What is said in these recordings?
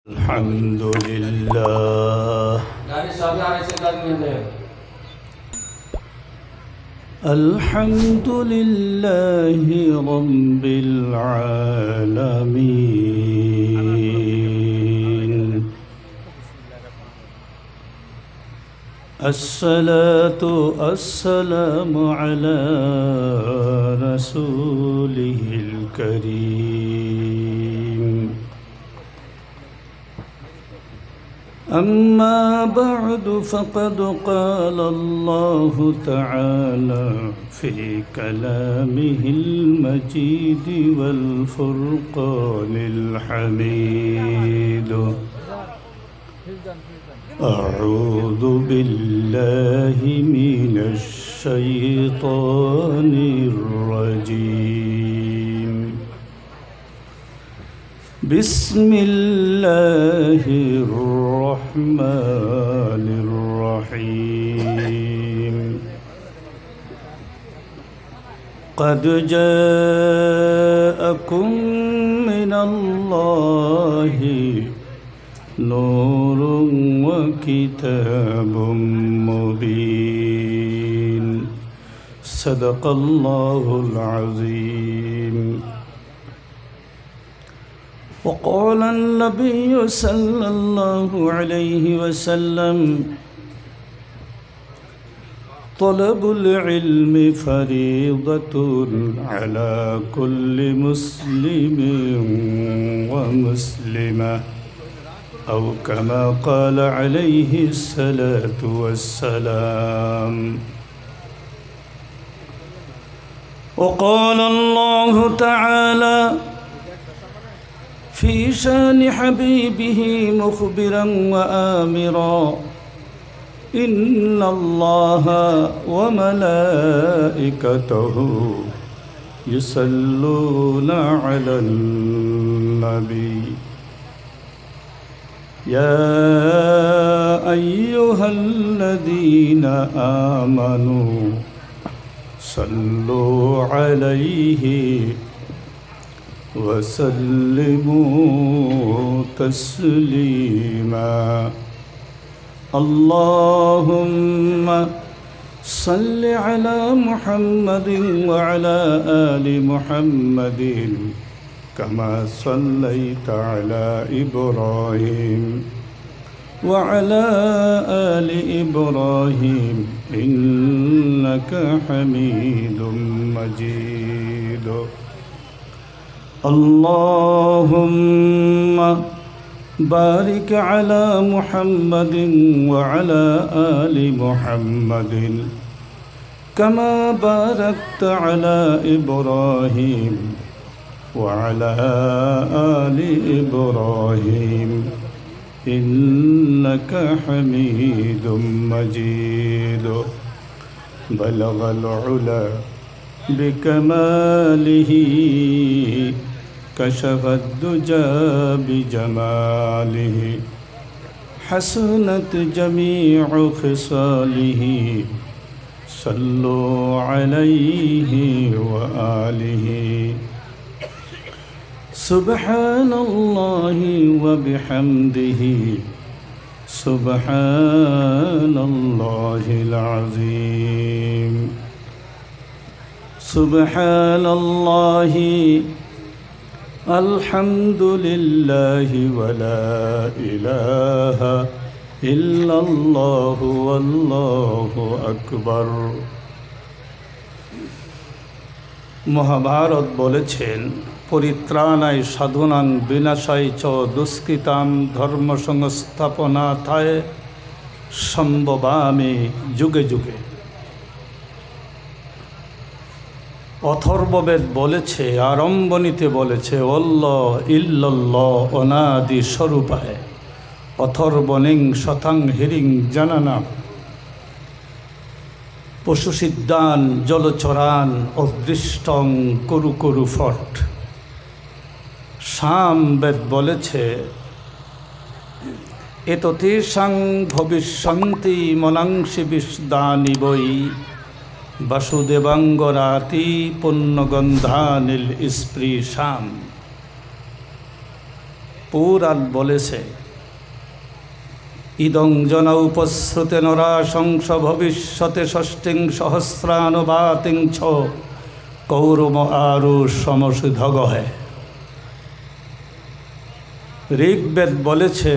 الحمد لله الحمد لله رب العالمين الصلاة والسلام على رسوله الكريم أما بعد فقد قال الله تعالى في كلامه المجيد والفرقان الحميد أعوذ بالله من الشيطان الرجيم بسم الله الرحمن الرحيم قد جاءكم من الله نور وكتاب مبين صدق الله العظيم وقال النبي صلى الله عليه وسلم طلب العلم فريضة على كل مسلم ومسلمة أو كما قال عليه الصلاة والسلام وقال الله تعالى في شان حبيبه مخبرا وآمرا إن الله وملائكته يصلون على النبي يا أيها الذين آمنوا صلوا عليه وسلموا تسليما اللهم صل على محمد وعلى آل محمد كما صليت على إبراهيم وعلى آل إبراهيم إنك حميد مجيد اللهم بارك على محمد وعلى آل محمد كما باركت على إبراهيم وعلى آل إبراهيم إنك حميد مجيد بلغ العلا بكماله كشف الدجى بجماله حسنت جميع خصاله صلوا عليه وآله سبحان الله وبحمده سبحان الله العظيم سبحان الله الحمد لله ولا إله إلا الله والله أكبر মহাভারত বলেছেন পরিত্রাণায় সাধনাং বিনাশায় চ দুষ্কৃতাং ধর্ম সংস্থাপনাথায় সম্ভবামি যুগে যুগে অথর্ববেদ বলেছে আরম্ভণীতে বলেছে অল্লাহ ইল্লাল্লাহ অনাদি স্বরূপায় অথর্বণিং শতাং হিরিং জানানা পশু সিদ্ধান জলচরান অদৃষ্টং করু করু ফট সামবেদ বলেছে এততেষাং ভবিষ্যন্তি মনাংসি বিষ্দানি বৈ বাসুদেবাঙ্গরাতি পুণ্যগন্ধানিল স্পৃশাম পুরাণ বলেছে, ইদং জন উপশ্রুতে নরা শংস ভবিষ্যতে ষষ্ঠিং সহস্রানুবাতিং ছ কৌরম আরু সমসুধগ হে। ঋগ্বেদ বলেছে,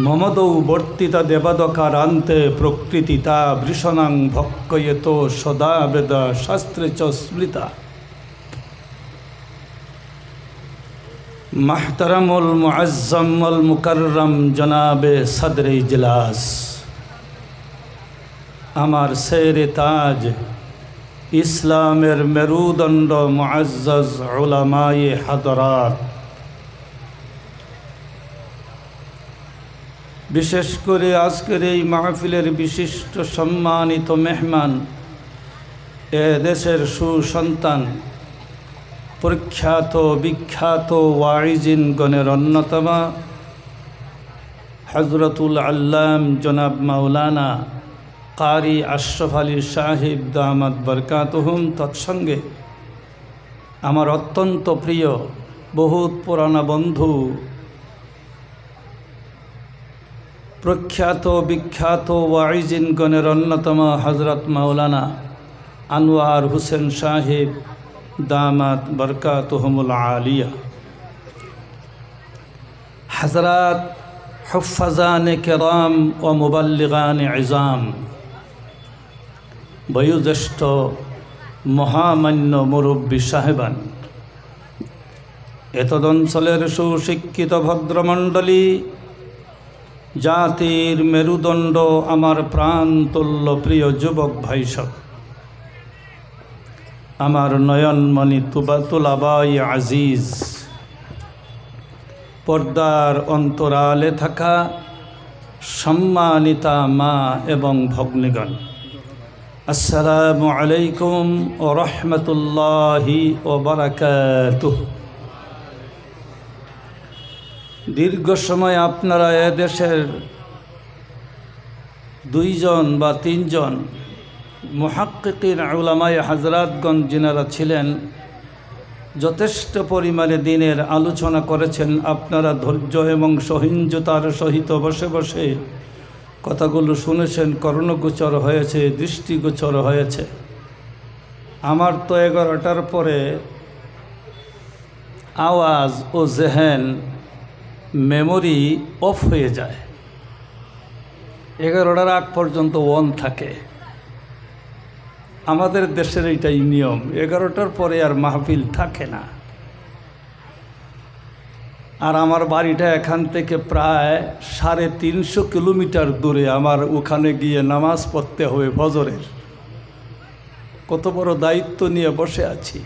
মমদৌ বর্তিতা দেবদকারান্তে প্রকৃতিতা বৃষণাং ভক্ষয়েত সদা বেদ শাস্ত্রে চ স্মৃতা। মাহতারামুল মুআজ্জামুল মুকাররম জনাবে সদরে ইজলাস, আমার শেরে তাজ, ইসলামের মেরুদণ্ড মুআজ্জাজ উলামায়ে হাদরাত, বিশেষ করে আজকের এই মাহফিলের বিশিষ্ট সম্মানিত মেহমান, এ দেশের সুসন্তান, প্রখ্যাত বিখ্যাত ওয়াইজিন গণের অন্যতমা হযরতুল আল্লাম জনাব মাওলানা কারি আশরাফ আলী সাহেব দামাত বরকাতুহুম, তৎসঙ্গে আমার অত্যন্ত প্রিয় বহুত পুরানা বন্ধু, প্রখ্যাত বিখ্যাত ওয়াইজিন গণের অন্যতম হযরত মাওলানা আনোয়ার হোসেন সাহেব দামাত বরকাতুহুমুল আলিয়া, হযরত হুফাজানে কেরাম ও মুবাল্লিগানে ইজাম, বয়োজ্যেষ্ঠ মহামান্য মুরব্বী সাহেবান, এতদঞ্চলের সুশিক্ষিত ভদ্রমণ্ডলী, জাতির মেরুদণ্ড, আমার প্রাণতুল্য প্রিয় যুবক ভাই সব, আমার নয়নমণি তুলাবাই আজিজ, পর্দার অন্তরালে থাকা সম্মানিতা মা এবং ভগ্নীগণ, আসসালামু আলাইকুম ওয়া রাহমাতুল্লাহি ওয়া বারাকাতুহু। দীর্ঘ সময় আপনারা এদেশের দুইজন বা তিনজন মুহাক্কিকিন উলামায়ে হাজরাতগণ যিনারা ছিলেন, যথেষ্ট পরিমাণে দিনের আলোচনা করেছেন। আপনারা ধৈর্য এবং সহিঞ্জতার সহিত বসে বসে কথাগুলো শুনেছেন, কর্ণগোচর হয়েছে, দৃষ্টিগোচর হয়েছে। আমার তো 11টার পরে আওয়াজ ও জেহেন মেমোরি অফ হয়ে যায়, 11টার আগ পর্যন্ত অন থাকে। আমাদের দেশের এইটাই নিয়ম, 11টার পরে আর মাহফিল থাকে না। আর আমার বাড়িটা এখান থেকে প্রায় 350 কিলোমিটার দূরে। আমার ওখানে গিয়ে নামাজ পড়তে হবে ফজরের। কত বড় দায়িত্ব নিয়ে বসে আছি,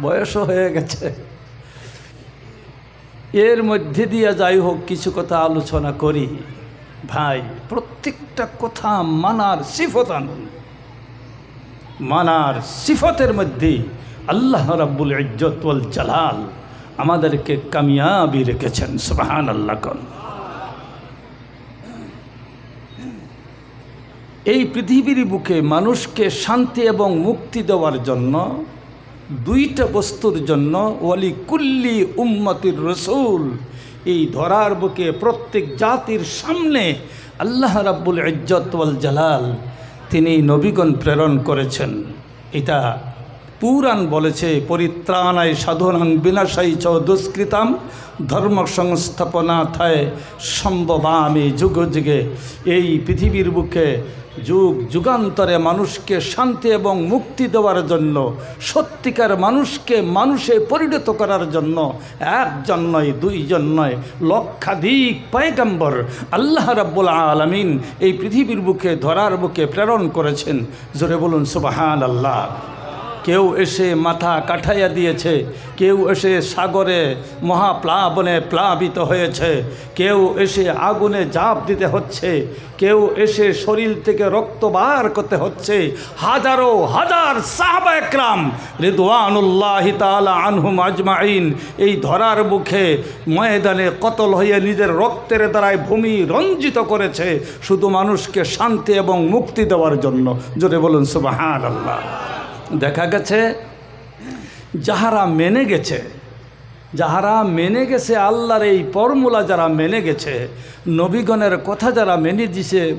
বয়সও হয়ে গেছে। এর মধ্যে দিয়ে যাই হোক কিছু কথা আলোচনা করি। ভাই, প্রত্যেকটা কথা মানার সিফত আনুন। মানার সিফতের মধ্যে আল্লাহ রাব্বুল ইজ্জত ওয়াল জালাল আমাদেরকে কামিয়াবি রেখেছেন। সুবহানাল্লাহ। এই পৃথিবীর বুকে মানুষকে শান্তি এবং মুক্তি দেওয়ার জন্য দুইটা বস্তুর জন্য ওয়ালি কুল্লি উম্মতির রসুল, এই ধরার বুকে প্রত্যেক জাতির সামনে আল্লাহ রাব্বুল ইজ্জত ওয়াল জালাল তিনি নবীগণ প্রেরণ করেছেন। এটা পুরাণ বলেছে, পরিত্রাণায় সাধনাং বিনাশাই চ দুষ্কৃতাম ধর্ম সংস্থাপনাথায় সম্ভবামি যুগ যুগে। এই পৃথিবীর বুকে যুগ যুগান্তরে মানুষকে শান্তি এবং মুক্তি দেওয়ার জন্য, সত্যিকার মানুষকে মানুষে পরিণত করার জন্য একজন নয়, দুইজন নয়, লক্ষাধিক পয়গম্বর আল্লাহ রাব্বুল আলামিন এই পৃথিবীর বুকে ধরার বুকে প্রেরণ করেছেন। জোরে বলুন সুবহানাল্লাহ। কেউ এসে মাথা কাটাইয়া দিয়েছে, কেউ এসে সাগরে মহাপ্লাবনে প্লাবিত হয়েছে, কেউ এসে আগুনে ঝাঁপ দিতে হচ্ছে, কেউ এসে শরীর থেকে রক্ত বার করতে হচ্ছে। হাজারো হাজার সাহাবা একরাম রিদওয়ানুল্লাহি তাআলা আনহুম আজমাইন এই ধরার মুখে ময়দানে কতল হয়ে নিজের রক্তের দ্বারায় ভূমি রঞ্জিত করেছে শুধু মানুষকে শান্তি এবং মুক্তি দেওয়ার জন্য। জোরে বলুন সুবহানাল্লাহ। দেখা গেছে যাহারা মেনে গেছে যাহারা মেনে গেছে আল্লাহর এই ফর্মুলা, যারা মেনে গেছে, নবীগণের কথা যারা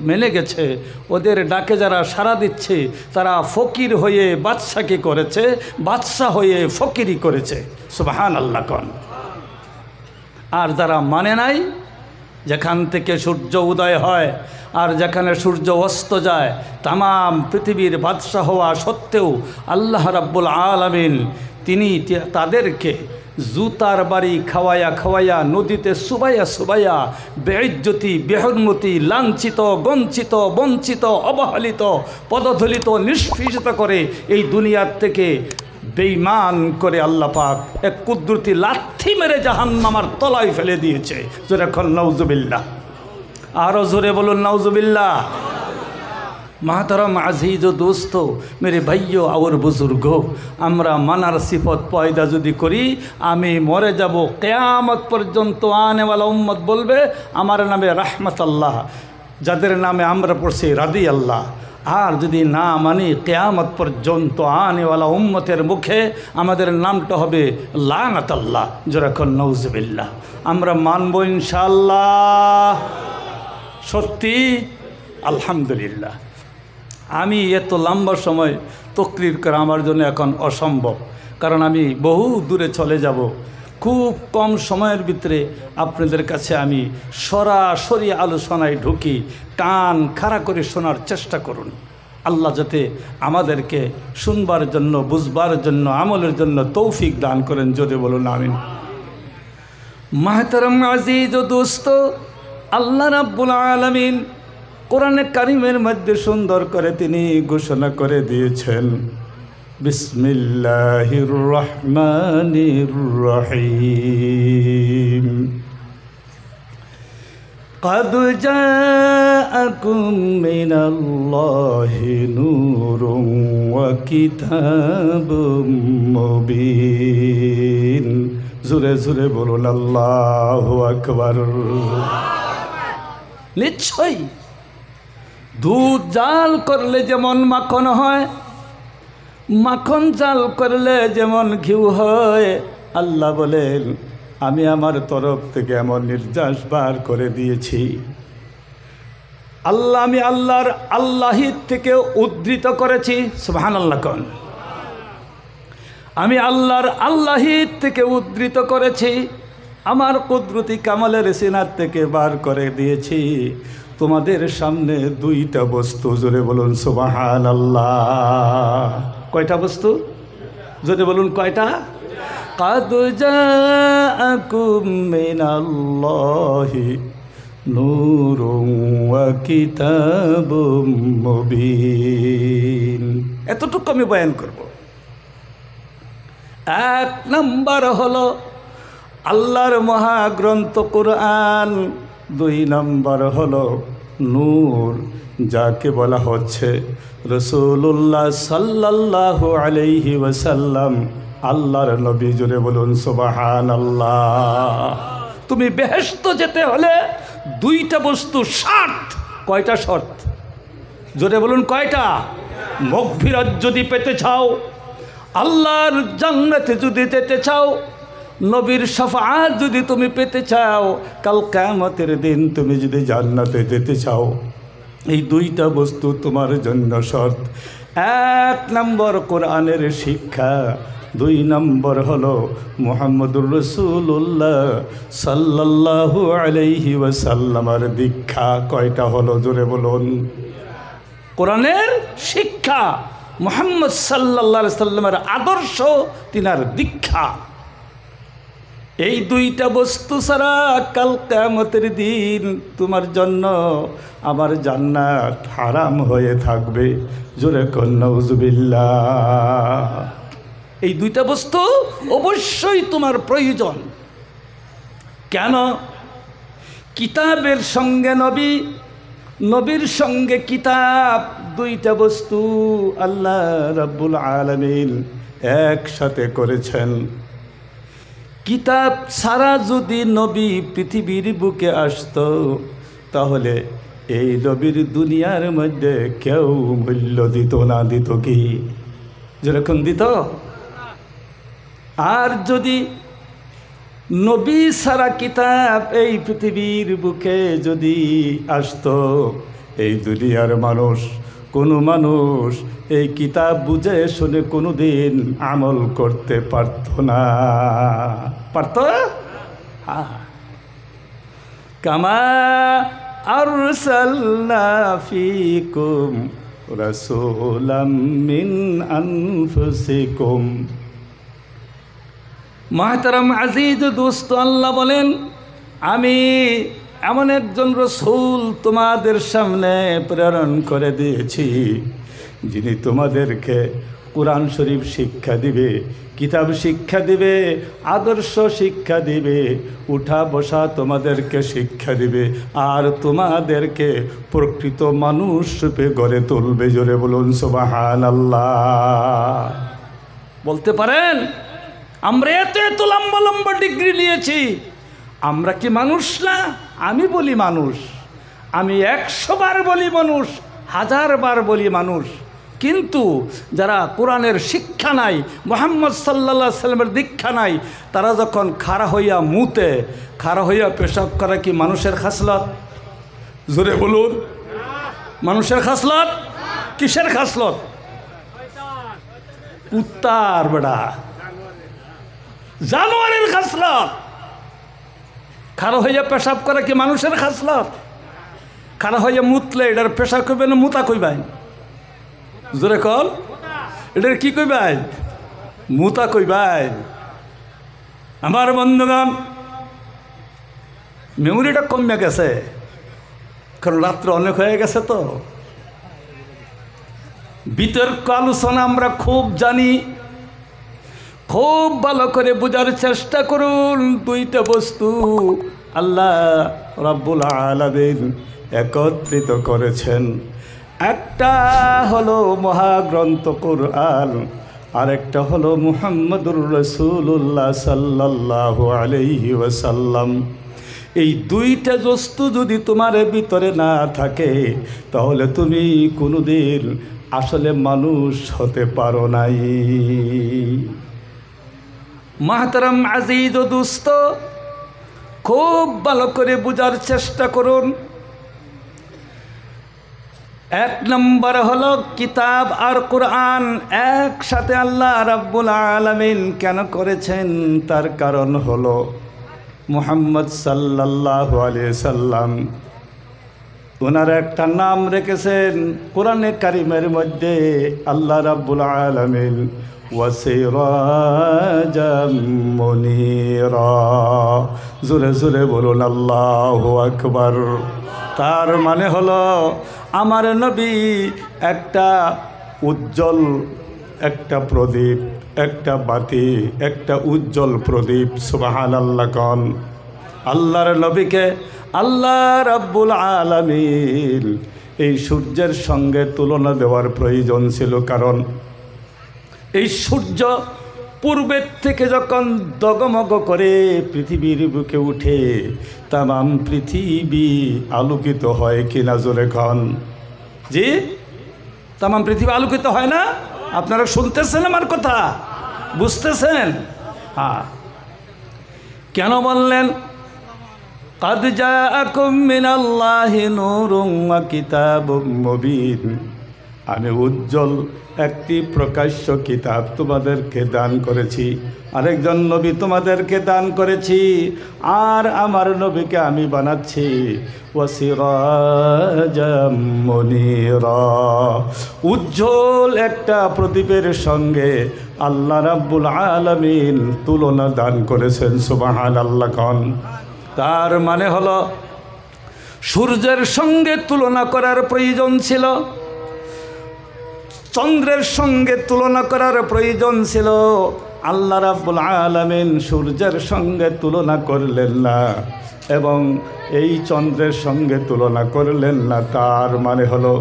মেনে গেছে, ওদের ডাকে যারা সাড়া দিচ্ছে, তারা ফকির হয়ে বাদশাকে করেছে, বাদশাহ হয়ে ফকিরি করেছে। সুবহানাল্লাহ কোন। আর যারা মানে নাই, যেখান থেকে সূর্য উদয় হয় আর যেখানে সূর্য অস্ত যায়, তামাম পৃথিবীর বাদশাহ হওয়া সত্ত্বেও আল্লাহ রাব্বুল আলামিন তিনি তাদেরকে জুতার বাড়ি খাওয়াইয়া নদীতে সুবাইয়া বেইজ্জতি, বেহরমতি, লাঞ্ছিত, গঞ্চিত, বঞ্চিত, অবহেলিত, পদধলিত, নিষ্পৃষিত করে এই দুনিয়ার থেকে বেঈমান করে আল্লাহ পাক এক কুদরতি লাথি মেরে জাহান্নামের তলায় ফেলে দিয়েছে। জোরে এখন নাউজুবিল্লাহ, আরও জোরে বলুন নাউজুবিল্লাহ। মাহতারাম আজিজ ও দোস্ত, মেরে ভাইও আর বুজুর্গ, আমরা মানার সিফত পয়দা যদি করি, আমি মরে যাব, কিয়ামত পর্যন্ত আনেওয়ালা উম্মত বলবে আমার নামে রাহমাত আল্লাহ, যাদের নামে আমরা পড়ছি রাদি আল্লাহ। আর যদি না মানি, কিয়ামত পর্যন্ত আনেওয়ালা উম্মতের মুখে আমাদের নামটা হবে লানাত আল্লাহ। যেরকম নাউজুবিল্লাহ। আমরা মানব ইনশাআল্লাহ, সত্যি আলহামদুলিল্লাহ। আমি এত লম্বা সময় তকরির করা আমার জন্য এখন অসম্ভব, কারণ আমি বহু দূরে চলে যাব। খুব কম সময়ের ভিতরে আপনাদের কাছে আমি সরাসরি আলোচনায় ঢুকি। কান খাড়া করে শোনার চেষ্টা করুন। আল্লাহ যাতে আমাদেরকে শুনবার জন্য, বুঝবার জন্য, আমলের জন্য তৌফিক দান করেন। যদি বলুন আমিন। মাহতারাম আজিজ ও দোস্ত, আল্লাহ রাব্বুল আলামিন কোরআনে কারিমের মধ্যে সুন্দর করে তিনি ঘোষণা করে দিয়েছেন, বিসমিল্লাহির রহমানির রহিম, قد جاءكم من الله نور وكتاب مبين। জোরে জোরে বলুন আল্লাহু আকবার। নিশ্চয়ই দুধ জাল করলে যেমন মাখন হয়, মাখন জাল করলে যেমন ঘিউ হয়, আল্লাহ বলেন আমি আমার তরফ থেকে এমন নির্যাস বার করে দিয়েছি। আল্লাহ, আমি আল্লাহর আল্লাহির থেকে উদ্ধৃত করেছি। সুবহানাল্লাহ কোন। আমি আল্লাহর আল্লাহির থেকে উদ্ধৃত করেছি, আমার কুদরতি কামালের সিনার থেকে বার করে দিয়েছি। তোমাদের সামনে দুইটা বস্তু, জোরে বলুন সুবহানাল্লাহ। কয়টা বস্তু? জোরে বলুন কয়টা? قد جاءكم من الله نور وكتاب مبين। এতটুকু আমি বয়ান করব। এক নম্বর হলো আল্লাহর মহাগ্রন্থ কোরআন, দুই নম্বর হলো নূর, যাকে বলা হচ্ছে রাসূলুল্লাহ সাল্লাল্লাহু আলাইহি ওয়াসাল্লাম, আল্লাহর নবী। জোরে বলুন সুবহানাল্লাহ। তুমি বেহেশত যেতে হলে দুইটা বস্তু শর্ত। কয়টা শর্ত? জোরে বলুন কয়টা? মাগফিরাত যদি পেতে চাও, আল্লাহর জান্নাতে যদি যেতে চাও, নবীর শাফাআত যদি তুমি পেতে চাও, কাল কিয়ামতের দিন তুমি যদি জান্নাতে যেতে চাও, এই দুইটা বস্তু তোমার জন্য শর্ত। এক নম্বর কোরআনের শিক্ষা, দুই নম্বর হলো মুহাম্মদুর রাসূলুল্লাহ সাল্লাল্লাহু আলাইহি ওয়াসাল্লামের দীক্ষা। কয়টা হলো? জোরে বলুন। কোরআনের শিক্ষা, মুহাম্মদ সাল্লাল্লাহু আলাইহি সাল্লামের আদর্শ, তিনার দীক্ষা। এই দুইটা বস্তু ছাড়া কাল কিয়ামতের দিন তোমার জন্য আমার জান্নাত হারাম হয়ে থাকবে। জোরে কোন নাউজুবিল্লাহ। এই দুইটা বস্তু অবশ্যই তোমার প্রয়োজন। কেন? কিতাবের সঙ্গে নবী, নবীর সঙ্গে কিতাব, দুইটা বস্তু আল্লাহ রাব্বুল আলামিন একসাথে করেছেন। কিতাব ছাড়া যদি নবী পৃথিবীর বুকে আসতো, তাহলে এই নবীর দুনিয়ার মধ্যে কেউ মূল্য দিত না। দিত কি? যেরকম দিত। আর যদি নবী সারা কিতাব এই পৃথিবীর বুকে যদি আসতো, এই দুনিয়ার মানুষ কোনো মানুষ এই কিতাব বুঝে শুনে কোনো দিন আমল করতে পারত না। পারত? কামা আরসালনা ফীকুম রাসূলাম মিন আনফুসিকুম। মুহতারাম আজিজ দোস্ত, আল্লাহ বলেন আমি এমন একজন রসূল তোমাদের সামনে প্রেরণ করে দিয়েছি যিনি তোমাদেরকে কুরআন শরীফ শিক্ষা দিবে, কিতাব শিক্ষা দিবে, আদর্শ শিক্ষা দিবে, উঠা বসা তোমাদেরকে শিক্ষা দিবে, আর তোমাদেরকে প্রকৃত মানুষ রূপে গড়ে তুলবে। জোরে বলুন সুবহানাল্লাহ। বলতে পারেন আমরা এত এত লম্বা লম্বা ডিগ্রি নিয়েছি, আমরা কি মানুষ না? আমি বলি মানুষ, আমি 100 বার বলি মানুষ, 1000 বার বলি মানুষ। কিন্তু যারা কোরআনের শিক্ষা নাই, মুহাম্মদ সাল্লাল্লাহু আলাইহি সাল্লামের দীক্ষা নাই, তারা যখন খাড়া হইয়া মুতে, খাড়া হইয়া পেশাব করা কি মানুষের খাসলত? জোরে বলুন। মানুষের খাসলত? কিসের খাসলত? কুত্তার বেড়া, জানোয়ারের খাসলত। খাড়া হইয়া পেশাব করা কি মানুষের খাসলত? খাড়া হইয়া মুতলে এটার পেশাব কইবে না মুতা কইবাই? জোরে কল, এটার কি কইবাই? মুতা কইবাই। আমার বন্ধুগণ, মেমোরিটা কমে গেছে, কারণ রাত্র অনেক হয়ে গেছে। তো বিতর্ক আলোচনা আমরা খুব জানি, খুব ভালো করে বোঝার চেষ্টা করুন। দুইটা বস্তু আল্লাহ রাব্বুল আলামিন একত্রিত করেছেন, একটা হলো মহাগ্রন্থ কুরআন, আরেকটা হলো মুহাম্মদুর রাসূলুল্লাহ সাল্লাল্লাহু আলাইহি ওয়াসাল্লাম। এই দুইটা বস্তু যদি তোমার ভিতরে না থাকে, তাহলে তুমি কোনোদিন আসলে মানুষ হতে পারো নাই। মুহতারাম আজিজ ও দোস্ত, খুব ভালো করে বোঝার চেষ্টা করুন। 1 নম্বর হলো কিতাব আর কোরআন একসাথে আল্লাহ রাব্বুল আলামিন কেন করেছেন, তার কারণ হলো মুহাম্মদ সাল্লাল্লাহু আলাইহি সাল্লাম, ওনার একটা নাম রেখেছেন কোরআনে কারিমের মধ্যে আল্লাহ রাব্বুল আলামিন ওয়াসিরাজাম মুনীরা। জোরে জোরে বলুন আল্লাহু আকবার। তার মানে হলো আমার নবী একটা উজ্জ্বল একটা প্রদীপ, একটা বাতি, একটা উজ্জ্বল প্রদীপ। সুবহানাল্লাহ কোন। আল্লাহর নবীকে আল্লাহ রাব্বুল আলামিন এই সূর্যের সঙ্গে তুলনা দেওয়ার প্রয়োজন ছিল, কারণ এই সূর্য পূর্বের থেকে যখন দগমগ করে পৃথিবীর বুকে উঠে, তামাম পৃথিবী আলোকিত হয় কিনা? জোরে খন। জি, তামাম পৃথিবী আলোকিত হয় না? আপনারা শুনতেছেন আমার কথা? বুঝতেছেন? হ্যাঁ। কেন বললেন قد جاءكم من الله نور وكتاب مبين? আমি উজ্জ্বল একটি প্রকাশ্য কিতাব তোমাদেরকে দান করেছি, আরেকজন নবী তোমাদেরকে দান করেছি, আর আমার নবীকে আমি বানাচ্ছি ওয়াসিরাজাম মুনীরা, উজ্জ্বল একটা প্রদীপের সঙ্গে আল্লাহ রাব্বুল আলামিন তুলনা দান করেছেন। সুবহানাল্লাহ কোন। তার মানে হলো সূর্যের সঙ্গে তুলনা করার প্রয়োজন ছিল, চন্দ্রের সঙ্গে তুলনা করার প্রয়োজন ছিল, আল্লাহ রাব্বুল আলামিন সূর্যের সঙ্গে তুলনা করলেন না এবং এই চন্দ্রের সঙ্গে তুলনা করলেন না। তার মানে হলো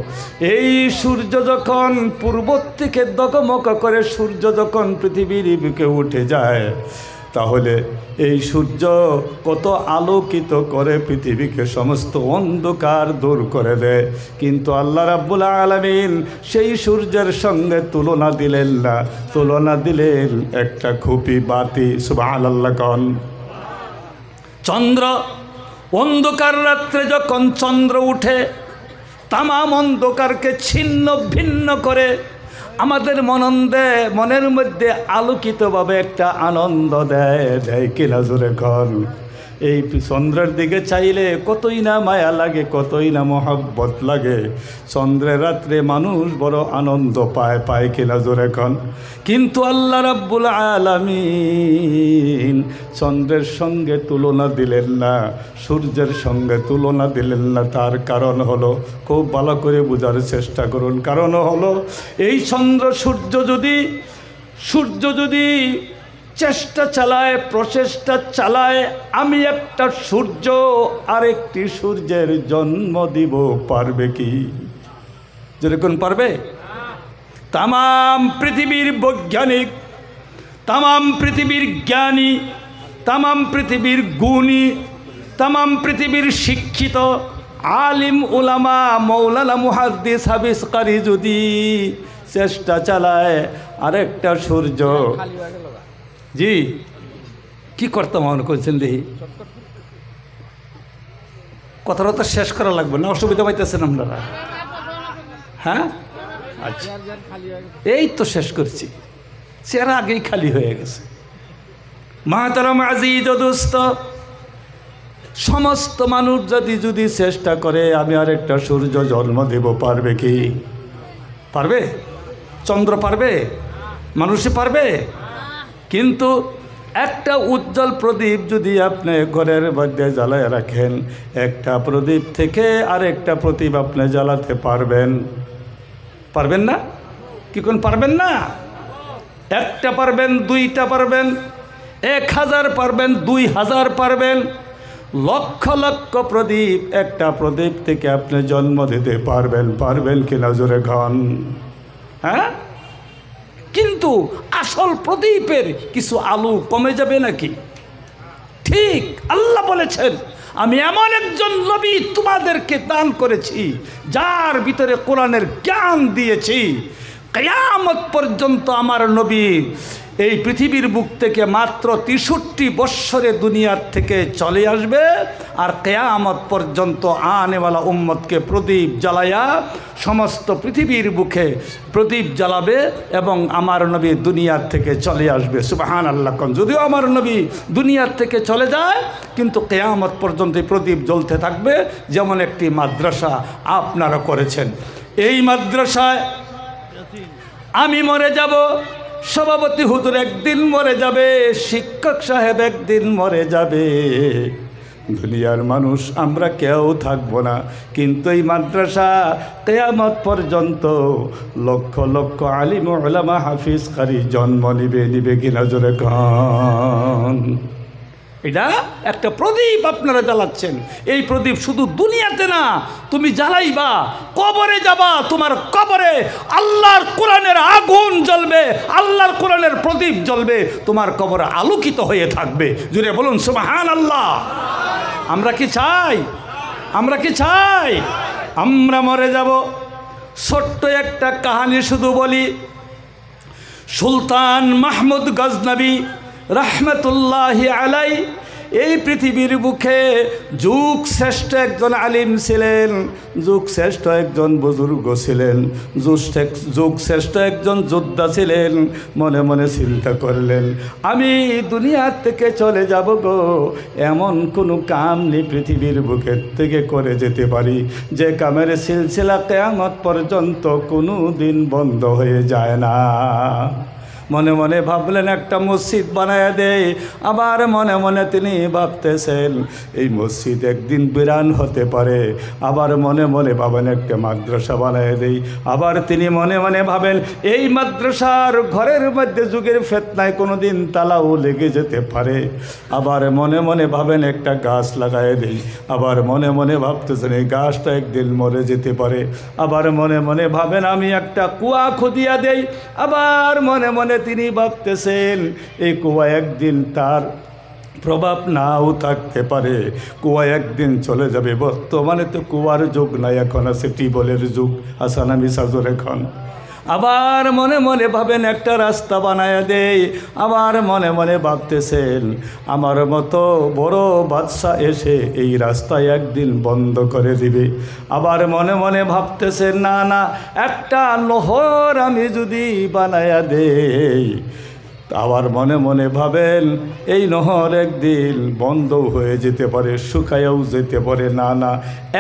এই সূর্য যখন পূর্ব থেকে দগমগ করে সূর্য যখন পৃথিবীর বুকে উঠে যায়, তাহলে এই সূর্য কত আলোকিত করে পৃথিবীকে, সমস্ত অন্ধকার দূর করে দেয়। কিন্তু আল্লাহ রাব্বুল আলামিন সেই সূর্যের সঙ্গে তুলনা দিলেন না, তুলনা দিলেন একটা খুপি বাতি। সুবহানাল্লাহ কোন। চন্দ্র অন্ধকার রাত্রে যখন চন্দ্র উঠে তামাম অন্ধকারকে ছিন্ন ভিন্ন করে আমাদের মনের মধ্যে আলোকিতভাবে একটা আনন্দ দেয় কিনা জোরে কর। এই চন্দ্রের দিকে চাইলে কতই না মায়া লাগে, কতই না মহব্বত লাগে। চন্দ্রের রাত্রে মানুষ বড় আনন্দ পায় কিনা জোরে কন। কিন্তু আল্লাহ রাব্বুল আলামিন চন্দ্রের সঙ্গে তুলনা দিলেন না, সূর্যের সঙ্গে তুলনা দিলেন না। তার কারণ হলো, খুব ভালো করে বোঝার চেষ্টা করুন, কারণ হলো এই চন্দ্র সূর্য যদি চেষ্টা চালায়, প্রচেষ্টা চালায়, আমি একটা সূর্য আরেকটি সূর্যের জন্ম দিব, পারবে কি? যেরকম পারবে? তামাম পৃথিবীর বৈজ্ঞানিক, তামাম পৃথিবীর জ্ঞানী, তামাম পৃথিবীর গুণী, তামাম পৃথিবীর শিক্ষিত আলিম উলামা মৌলানা মুহাদ্দিস হাফিজ কারি যদি চেষ্টা চালায় আরেকটা সূর্য, জি কি করতাম মনে করছেন? দেখি কথাটা তো শেষ করা লাগবে না, অসুবিধা পাইতেছেন আপনারা? হ্যাঁ আচ্ছা, এই তো শেষ করছি, চেহারা আগেই খালি হয়ে গেছে। মাহতারাম আজিজ ও দোস্ত, সমস্ত মানুষ যদি চেষ্টা করে আমি আরেকটা সূর্য জন্ম দেব, পারবে কি? পারবে? চন্দ্র পারবে? মানুষে পারবে? কিন্তু একটা উজ্জ্বল প্রদীপ যদি আপনি ঘরের মধ্যে জ্বালায় রাখেন, একটা প্রদীপ থেকে আরেকটা প্রদীপ আপনি জ্বালাতে পারবেন? পারবেন না? কি কোন পারবেন না? একটা পারবেন, দুইটা পারবেন, 1000 পারবেন, 2000 পারবেন, লক্ষ লক্ষ প্রদীপ, একটা প্রদীপ থেকে আপনি জন্ম দিতে পারবেন কিনা জোরে খান? হ্যাঁ, কিন্তু আসল প্রদীপের কিছু আলো কমে যাবে নাকি? ঠিক আল্লাহ বলেছেন, আমি এমন একজন নবী তোমাদেরকে দান করেছি যার ভিতরে কোরআনের জ্ঞান দিয়েছি। কিয়ামত পর্যন্ত আমার নবী এই পৃথিবীর বুক থেকে মাত্র 63 বৎসরে দুনিয়ার থেকে চলে আসবে, আর কিয়ামত পর্যন্ত আনেওয়ালা উম্মতকে প্রদীপ জ্বালায়া সমস্ত পৃথিবীর বুকে প্রদীপ জ্বালাবে এবং আমার নবী দুনিয়ার থেকে চলে আসবে। সুবহানাল্লাহ। যদিও আমার নবী দুনিয়ার থেকে চলে যায়, কিন্তু কিয়ামত পর্যন্ত প্রদীপ জ্বলতে থাকবে। যেমন একটি মাদ্রাসা আপনারা করেছেন, এই মাদ্রাসায় আমি মরে যাব, সভাপতি হুজুর একদিন মরে যাবে, শিক্ষক সাহেব একদিন মরে যাবে, দুনিয়ার মানুষ আমরা কেউ থাকবো না, কিন্তু এই মাদ্রাসা কিয়ামত পর্যন্ত লক্ষ লক্ষ আলিম উলামা হাফিজ কারি জন্ম নিবে কিনা জোরে খান। এটা একটা প্রদীপ আপনারা জ্বালাচ্ছেন। এই প্রদীপ শুধু দুনিয়াতে না, তুমি জ্বালাইবা, কবরে যাবা, তোমার কবরে আল্লাহর কোরআনের আগুন জ্বলবে, আল্লাহর কোরআনের প্রদীপ জ্বলবে, তোমার কবর আলোকিত হয়ে থাকবে। জুড়ে বলুন সুবহানাল্লাহ। আমরা কি চাই? আমরা কি চাই? আমরা মরে যাব। ছোট্ট একটা কাহিনী শুধু বলি। সুলতান মাহমুদ গজনবী রহমতুল্লাহি আলাই এই পৃথিবীর বুকে যুগ শ্রেষ্ঠ একজন আলিম ছিলেন, যুগ শ্রেষ্ঠ একজন বুজুর্গ ছিলেন, যুগ শ্রেষ্ঠ একজন যোদ্ধা ছিলেন। মনে মনে চিন্তা করলেন, আমি দুনিয়ার থেকে চলে যাব গো, এমন কোনো কাম নেই পৃথিবীর বুকের থেকে করে যেতে পারি যে কামের সিলসিলা কিয়ামত পর্যন্ত কোনো দিন বন্ধ হয়ে যায় না। মনে মনে ভাবলেন একটা মসজিদ বানায় দেয়। আবার মনে মনে তিনি ভাবতেছেন এই মসজিদ একদিন বিরান হতে পারে। আবার মনে মনে ভাবেন একটা মাদ্রাসা বানায় দেই। আবার তিনি মনে মনে ভাবেন এই মাদ্রাসার ঘরের মধ্যে যুগের ফেতনায় কোনো দিন তালাও লেগে যেতে পারে। আবার মনে মনে ভাবেন একটা গাছ লাগায় দেই। আবার মনে মনে ভাবতেছেন এই গাছটা একদিন মরে যেতে পারে। আবার মনে মনে ভাবেন আমি একটা কুয়া খুদিয়া দেই। আবার মনে মনে তিনি ভাবতেছেন এই কুয়া একদিন তার প্রভাব নাও থাকতে পারে, কুয়া একদিন চলে যাবে। বর্তমানে তো কুয়ার যুগ নাই, এখন আছে টিউবওয়েলের যুগ। হাসান আমি সাজুর এখন আবার মনে মনে ভাবেন একটা রাস্তা বানায় দেই, আবার মনে মনে ভাবতেছেন আমার মতো বড় বাদশা এসে এই রাস্তায় একদিন বন্ধ করে দিবে। আবার মনে মনে ভাবতেছেন না না, একটা নহর আমি যদি বানায়া দেই। আবার মনে মনে ভাবেন এই নহর একদিন বন্ধ হয়ে যেতে পারে, শুকায়ও যেতে পারে। না না,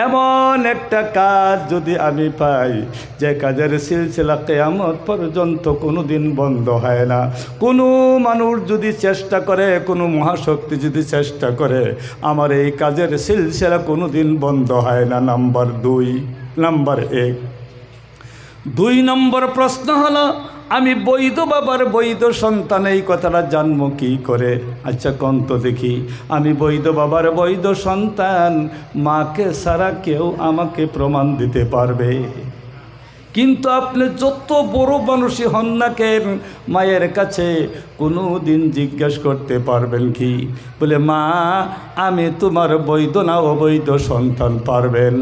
এমন একটা কাজ যদি আমি পাই যে কাজের সিলসিলা কিয়ামত পর্যন্ত কোনো দিন বন্ধ হয় না। কোনো মানুষ যদি চেষ্টা করে, কোনো মহাশক্তি যদি চেষ্টা করে, আমার এই কাজের সিলসিলা কোনো দিন বন্ধ হয় না। Number 2, number 1। 2 নম্বর প্রশ্ন হলো, আমি বৈধ বাবার বৈধ সন্তান, এই কথাটা জানবো কী করে? আচ্ছা কোন তো দেখি, আমি বৈধ বাবার বৈধ সন্তান, মাকে ছাড়া কেউ আমাকে প্রমাণ দিতে পারবে? কিন্তু আপনি যত বড় মানুষই হন না কেন, মায়ের কাছে কোনো দিন জিজ্ঞেস করতে পারবেন কি বলে, মা আমি তোমার বৈধ না অবৈধ সন্তান? পারবেন?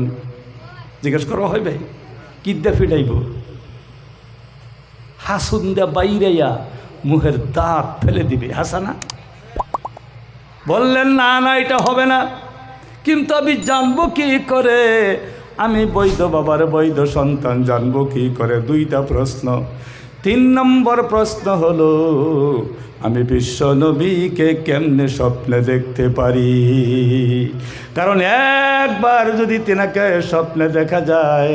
জিজ্ঞেস করা হইবে? কিদ্দা ফিটাইব? হাসুন দা বাইরাইয়া মুখের দাঁত ফেলে দিবে, হাসানা। বললেন না না, এটা হবে না। কিন্তু আমি জানবো কি করে আমি বৈধ বাবার বৈধ সন্তান? জানবো কি করে? 2টা প্রশ্ন। 3 নম্বর প্রশ্ন হলো, আমি বিশ্ব নবীকে কেমনে স্বপ্নে দেখতে পারি? কারণ একবার যদি তিনাকে স্বপ্নে দেখা যায়,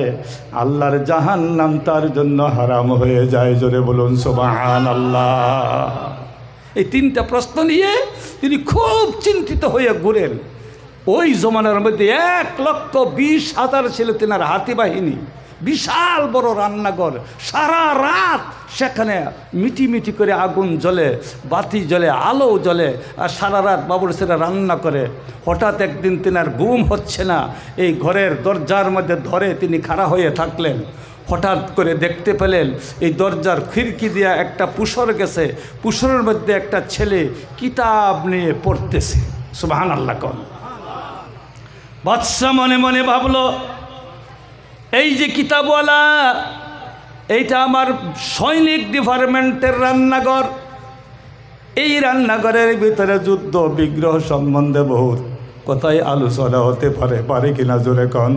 আল্লাহর জাহান্নাম তার জন্য হারাম হয়ে যায়। জোরে বলুন সুবহানাল্লাহ। এই 3টা প্রশ্ন নিয়ে তিনি খুব চিন্তিত হয়ে ঘুরেন। ওই জমানার মধ্যে 1,20,000 ছিল তেনার হাতি বাহিনী, বিশাল বড় রান্নাঘর, সারা রাত সেখানে মিটি মিটি করে আগুন জ্বলে, বাতি জ্বলে, আলো জ্বলে, আর সারা রাত বাবুর্চিরা রান্না করে। হঠাৎ একদিন তেনার ঘুম হচ্ছে না, এই ঘরের দরজার মধ্যে ধরে তিনি খাড়া হয়ে থাকলেন। হঠাৎ করে দেখতে পেলেন এই দরজার খিড়কি দিয়া একটা পুষর গেছে, পুষরের মধ্যে একটা ছেলে কিতাব নিয়ে পড়তেছে। সুবহানাল্লাহ কোন। বাদশা মনে মনে ভাবলো, এই যে কিতাবওয়ালা, এইটা আমার সৈনিক ডিপার্টমেন্টের রান্নাঘর। এই রান্নাঘরের ভিতরে যুদ্ধ বিগ্রহ সম্বন্ধে বহুত কথাই আলোচনা হতে পারে, পারে কিনা জোরে কন?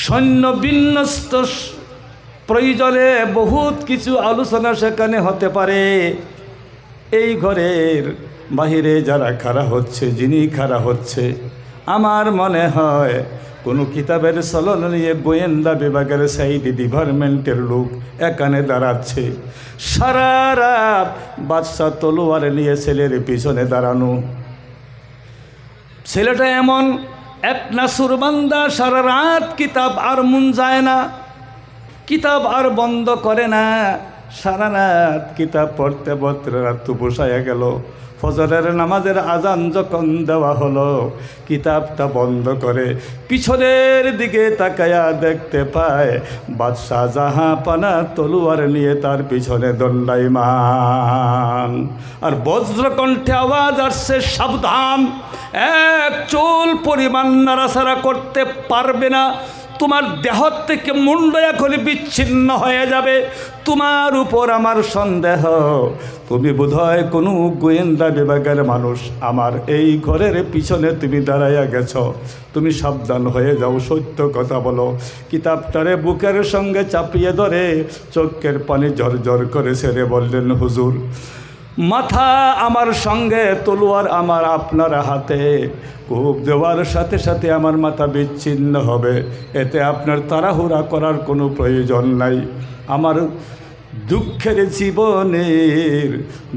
সৈন্য বিন্যস্ত প্রয়োজনে বহুত কিছু আলোচনা সেখানে হতে পারে। এই ঘরের বাহিরে যারা খাড়া হচ্ছে, যিনি খাড়া হচ্ছে, আমার মনে হয় কোনো কিতাবের চলন নিয়ে গোয়েন্দা বিভাগের সাইড ডিপার্টমেন্টের লোক এখানে দাঁড়াচ্ছে। সারা রাত বাদশা তলোয়ার নিয়ে ছেলের পিছনে দাঁড়ানো। ছেলেটা এমন এক নাসুরবান্দা, সারা রাত কিতাব আর মন যায় না, কিতাব আর বন্ধ করে না। সারা রাত কিতাব পড়তে পড়তে রাত তো বসায়া গেল। ফজরের নামাজের আজান যখন দেওয়া হলো, কিতাবটা বন্ধ করে পিছনের দিকে তাকায়া দেখতে পায় বাদশাহ জাহাঁপনা তলোয়ার নিয়ে তার পিছনে দণ্ডায়মান। আর বজ্রকণ্ঠে আওয়াজ আসছে, সাবধান, এক চুল পরিমাণ নাড়াচাড়া করতে পারবে না, তোমার দেহ থেকে মুন্ড এখন বিচ্ছিন্ন হয়ে যাবে। তোমার উপর আমার সন্দেহ, তুমি বোধহয় কোনো গোয়েন্দা বিভাগের মানুষ। আমার এই ঘরের পিছনে তুমি দাঁড়াইয়া গেছ, তুমি সাবধান হয়ে যাও, সত্য কথা বলো। কিতাবটারে বুকের সঙ্গে চাপিয়ে ধরে চোখের পানি ঝরঝর করে ছেড়ে বললেন, হুজুর, মাথা আমার সঙ্গে, তলোয়ার আমার আপনার হাতে, কোপ দেওয়ার সাথে সাথে আমার মাথা বিচ্ছিন্ন হবে, এতে আপনার তাড়াহুড়া করার কোনো প্রয়োজন নাই। আমার দুঃখের জীবনের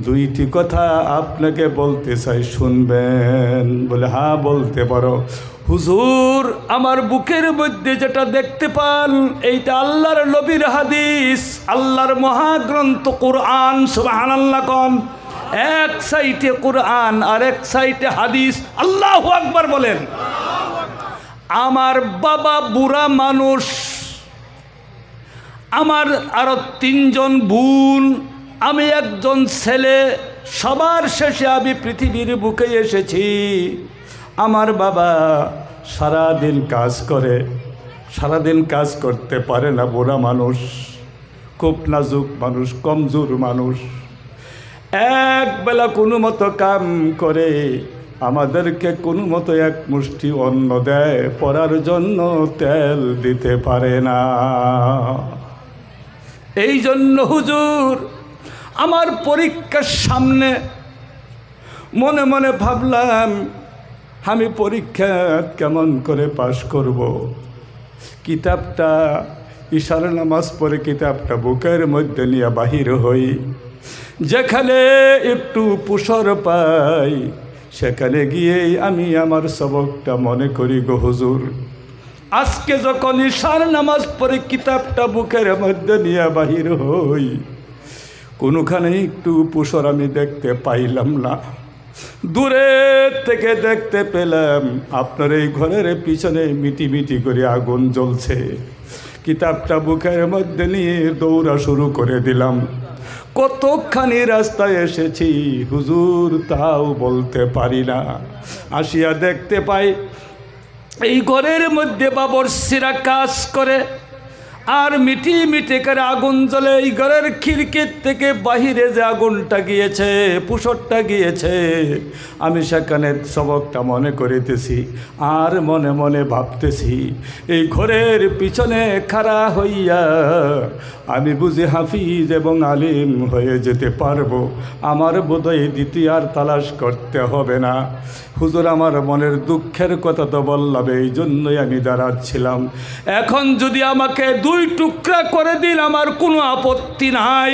2টি কথা আপনাকে বলতে চাই, শুনবেন? বলে, হ্যাঁ বলতে পারো। হুজুর, আমার বুকের মধ্যে যেটা দেখতে পান, এইটা আল্লাহর নবীর হাদিস, আল্লাহর মহাগ্রন্থ কোরআন। সুবহানাল্লাহ কোন। এক সাইডে কোরআন আর এক সাইডে হাদিস। আল্লাহু আকবার বলেন। আমার বাবা বুড়া মানুষ, আমার আরো 3 জন বোন, আমি একজন ছেলে, সবার শেষে আমি পৃথিবীর বুকে এসেছি। আমার বাবা সারাদিন কাজ করে, সারাদিন কাজ করতে পারে না, বুড়া মানুষ। খুব নাজুক মানুষ, কমজোর মানুষ। এক বেলা কোনো মতো কাম করে আমাদেরকে কোনো মতো এক মুষ্টি অন্ন দেয়, পড়ার জন্য তেল দিতে পারে না। এই জন্য হুজুর আমার পরীক্ষার সামনে মনে মনে ভাবলাম আমি পরীক্ষা কেমন করে পাশ করব। কিতাবটা ইশার নামাজ পড়ে কিতাবটা বুকের মধ্যে নিয়ে বাহির হই, যেখানে একটু পুষর পাই সেখানে গিয়েই আমি আমার সবকটা মনে করি গো হুজুর। আজকে যখন ইশার নামাজ পড়ে কিতাবটা বুকের মধ্যে নিয়ে বাহির হই, কোনোখানে একটু পুষর আমি দেখতে পাইলাম না। দূরে থেকে দেখতে পেলাম আপনার এই ঘরের পিছনে মিটি মিটি করে আগুন জ্বলছে। কিতাবটা বুকের মধ্যে নিয়ে দৌড়া শুরু করে দিলাম। কতখানি রাস্তায় এসেছি হুজুর তাও বলতে পারি না। আসিয়া দেখতে পাই এই ঘরের মধ্যে বাবরসিরা কাজ করে আর মিটি মিটি করে আগুন জ্বলে। এই ঘরের খিড়কির থেকে বাহিরে যে আগুনটা গিয়েছে, পুষরটা গিয়েছে, আমি সেখানে সবকটা মনে করিতেছি আর মনে মনে ভাবতেছি এই ঘরের পিছনে খাড়া হইয়া আমি বুঝি হাফিজ এবং আলিম হয়ে যেতে পারবো। আমার বোধহয় দ্বিতীয় তালাশ করতে হবে না। হুজুর আমার মনের দুঃখের কথা তো বললাম, এই জন্যই আমি দাঁড়াচ্ছিলাম। এখন যদি আমাকে দুই টুকরা করে দিন আমার কোনো আপত্তি নাই।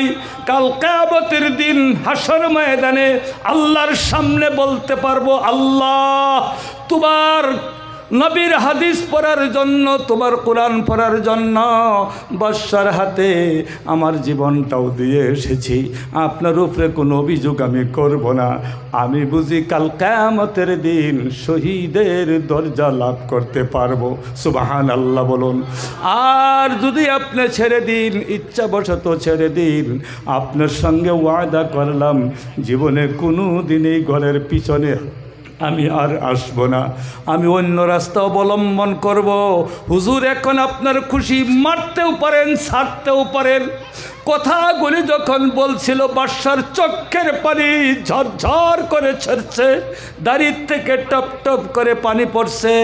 কাল কিয়ামতের দিন হাসর ময়দানে আল্লাহর সামনে বলতে পারবো, আল্লাহ তোমার নবীর হাদিস পড়ার জন্য, তোমার কোরআন পড়ার জন্য বাদশার হাতে আমার জীবনটাও দিয়ে এসেছি, আপনার উপরে কোনো অভিযোগ আমি করব না। আমি বুঝি কাল কিয়ামতের দিন শহীদের দরজা লাভ করতে পারবো। সুবহানাল্লাহ বলুন। আর যদি আপনি ছেড়ে দিন, ইচ্ছাবশত ছেড়ে দিন, আপনার সঙ্গে ওয়াদা করলাম জীবনে কোনো দিনই ঘরের পিছনে আমি আর আসব না, আমি অন্য রাস্তা অবলম্বন করব। হুজুর এখন আপনার খুশি, মারতেও পারেন ছাড়তেও পারেন। কথাগুলি যখন বলছিল বাদশার চোখের পানি ঝরঝর করে ঝরছে, দাড়ির থেকে টপ টপ করে পানি পড়ছে।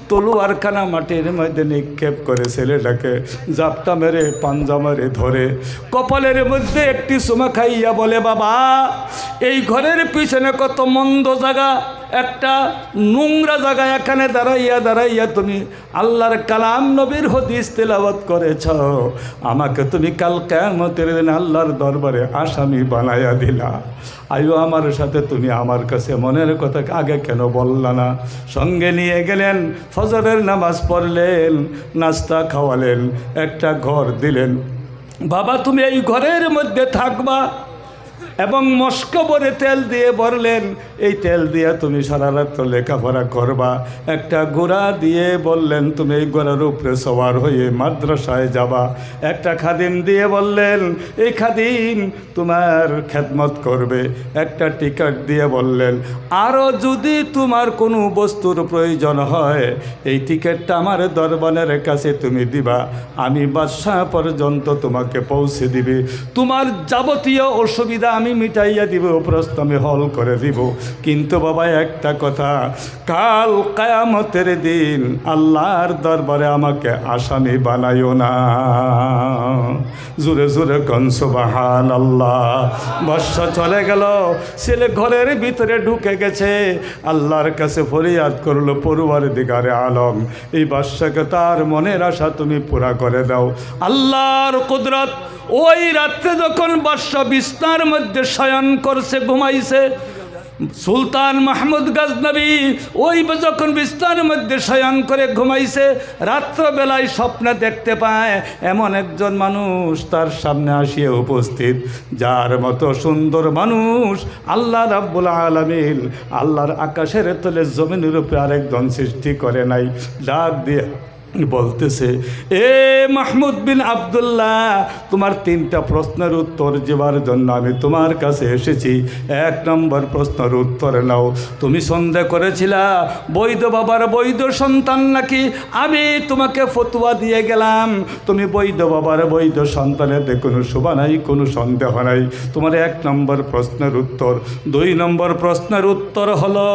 তলোয়ারখানা মাটির মধ্যে নিক্ষেপ করে ছেলেটাকে জাপটা মেরে পাঞ্জা মেরে ধরে কপালের মধ্যে একটি চুমা খাইয়া বলে, বাবা এই ঘরের পিছনে কত মন্দ জায়গা, একটা নোংরা জায়গায় এখানে দাঁড়াইয়া দাঁড়াইয়া তুমি আল্লাহর কালাম নবীর হাদিস তেলাওয়াত করেছ, আমাকে তুমি কাল কিয়ামতের দিন আল্লাহর দরবারে আসামি বানাইয়া দিলা। আয়ো আমার সাথে তুমি আমার কাছে মনের কথা আগে কেন বললা না? সঙ্গে নিয়ে গেলেন, ফজরের নামাজ পড়লেন, নাস্তা খাওয়ালেন, একটা ঘর দিলেন। বাবা তুমি এই ঘরের মধ্যে থাকবা, এবং মস্কবরে তেল দিয়ে বললেন এই তেল দিয়ে তুমি সারা রাত লেখাপড়া করবা। একটা ঘোড়া দিয়ে বললেন তুমি এই ঘোড়ার উপরে সওয়ার হয়ে মাদ্রাসায় যাবা। একটা খাদিম দিয়ে বললেন এই খাদিম তোমার খেদমত করবে। একটা টিকিট দিয়ে বললেন আরও যদি তোমার কোনো বস্তুর প্রয়োজন হয় এই টিকিটটা আমার দরবানের কাছে তুমি দিবা, আমি বাদশাহ পর্যন্ত তোমাকে পৌঁছে দিবে, তোমার যাবতীয় অসুবিধা আমি মিটাইয়া দিব, প্রশ্ন আমি হল করে দিব। কিন্তু বাবা একটা কথা, কাল কিয়ামতের দিন আল্লাহর দরবারে আমাকে আসামি বানাইও না। জোরে জোরে কোন সুবহানাল্লাহ। বাদশা চলে গেল, ছেলে ঘরের ভিতরে ঢুকে গেছে, আল্লাহর কাছে ফরিয়াদ করলো পরওয়ারদিগারে আলম এই বাদশাকে তার মনের আশা তুমি পুরা করে দাও। আল্লাহর কুদরত, ওই রাত্রে যখন বাদশা বিছনার মধ্যে শয়ন করছে, ঘুমাইছে, সুলতান মাহমুদ গজনবী ওই যখন বিছনার মধ্যে শয়ন করে ঘুমাইছে, রাত্রবেলায় স্বপ্নে দেখতে পায় এমন একজন মানুষ তার সামনে আসিয়া উপস্থিত, যার মতো সুন্দর মানুষ আল্লাহ রাব্বুল আলামিন আল্লাহর আকাশের তলে জমিনের উপরে আরেকজন সৃষ্টি করে নাই। ডাক দিয়ে বলতেছে, এ মাহমুদ বিন আব্দুল্লাহ, তোমার 3টা প্রশ্নের উত্তর দেওয়ার জন্য আমি তোমার কাছে এসেছি। 1 নম্বর প্রশ্নের উত্তর নাও। তুমি সন্দেহ করেছিলা বৈধ বাবার বৈধ সন্তান নাকি? আমি তোমাকে ফতোয়া দিয়ে গেলাম, তুমি বৈধ বাবার বৈধ সন্তানেতে কোনো শোভা নাই, কোনো সন্দেহ নাই। তোমার 1 নম্বর প্রশ্নের উত্তর। 2 নম্বর প্রশ্নের উত্তর হলো,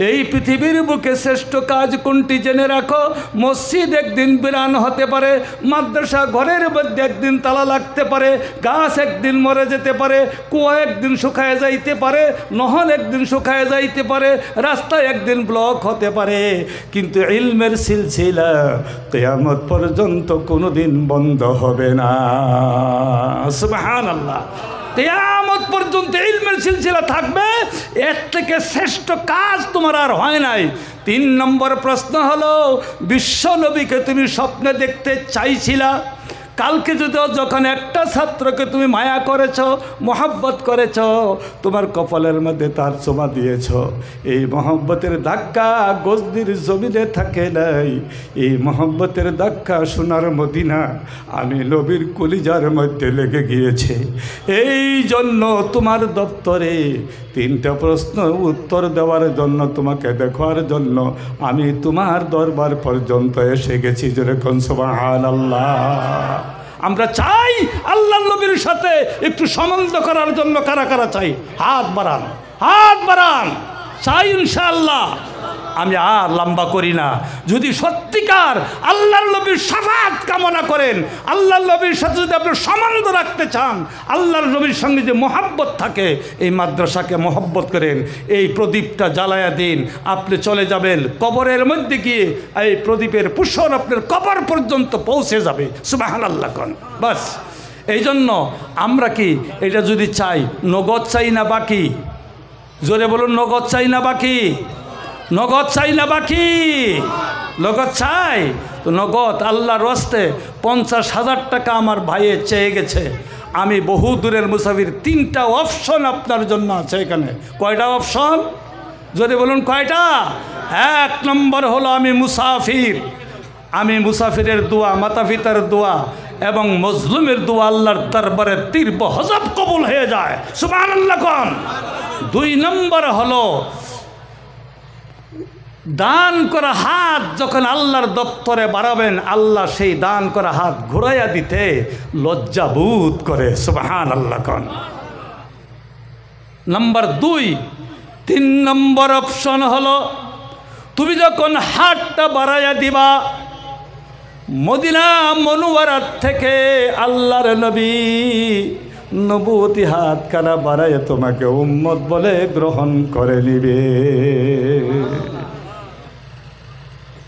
এই পৃথিবীর বুকে শ্রেষ্ঠ কাজ কোনটি জেনে রাখো। মসজিদ একদিন বিরান হতে পারে, মাদ্রাসা ঘরের মধ্যে একদিন তালা লাগতে পারে, গাছ একদিন মরে যেতে পারে, কুয়া একদিন শুকায় যাইতে পারে, নহল একদিন শুকায় যাইতে পারে, রাস্তা একদিন ব্লক হতে পারে, কিন্তু ইলমের সিলসিলা কিয়ামত পর্যন্ত কোনোদিন বন্ধ হবে না। সুবহানাল্লাহ। কিয়ামত পর্যন্ত ইলমের সিলসিলা থাকবে, এর থেকে শ্রেষ্ঠ কাজ তোমার আর হয় নাই। 3 নম্বর প্রশ্ন হলো, বিশ্ব নবীকে তুমি স্বপ্নে দেখতে চাইছিলা? কালকে যদি যখন একটা ছাত্রকে তুমি মায়া করেছ, মহব্বত করেছ, তোমার কপালের মধ্যে তার চোমা দিয়েছ, এই মহব্বতের ধাক্কা গজদির জমিনে থাকে নাই, এই মহব্বতের ধাক্কা সোনার মদিনা আমি নবীর কলিজার মধ্যে লেগে গিয়েছে। এই জন্য তোমার দপ্তরে 3টা প্রশ্ন উত্তর দেওয়ার জন্য, তোমাকে দেখার জন্য আমি তোমার দরবার পর্যন্ত এসে গেছি। যেরকম সুবহানাল্লাহ। আমরা চাই আল্লাহর নবীর সাথে একটু সম্বন্ধ করার জন্য। কারা কারা চাই? হাত বাড়ান, হাত বাড়ান। চাই ইনশাআল্লাহ। আমি আর লম্বা করি না। যদি সত্যিকার আল্লাহর নবীর শাফাত কামনা করেন, আল্লাহর নবীর সাথে যদি আপনি সম্বন্ধ রাখতে চান, আল্লাহর নবীর সঙ্গে যে মহব্বত থাকে, এই মাদ্রাসাকে মহব্বত করেন, এই প্রদীপটা জ্বালায়া দিন, আপনি চলে যাবেন কবরের মধ্যে গিয়ে এই প্রদীপের পুষ্পর আপনার কবর পর্যন্ত পৌঁছে যাবে। সুবহানাল্লাহ কোন বাস। এই জন্য আমরা কি এটা যদি চাই, নগদ চাই না বাকি? জোরে বলুন, নগদ চাই না বাকি? নগদ চাই না বাকি? নগদ চাই তো নগদ। আল্লাহর রাস্তে 50,000 টাকা আমার ভাইয়ে চেয়ে গেছে। আমি বহু দূরের মুসাফির। 3টা অপশন আপনার জন্য আছে এখানে। কয়টা অপশন? যদি বলুন কয়টা? 1 নম্বর হলো আমি মুসাফির। আমি মুসাফিরের দোয়া, মাতা পিতার দোয়া এবং মজলুমের দোয়া আল্লাহর দরবারে তীর্ব হজব কবুল হয়ে যায়। সুবহানাল্লাহ কোন। 2 নম্বর হলো দান করা হাত যখন আল্লাহর দপ্তরে বাড়াবেন, আল্লাহ সেই দান করা হাত ঘুরাইয়া দিতে লজ্জাবোধ করে। সুবহানাল্লাহ কোন। নাম্বার 2। 3 নম্বর অপশন হলো, তুমি যখন হাতটা বাড়াইয়া দিবা, মদিনা মনোয়ারার থেকে আল্লাহর নবী নবুয়তি হাত কানা বাড়াইয়া তোমাকে উম্মত বলে গ্রহণ করে নিবে।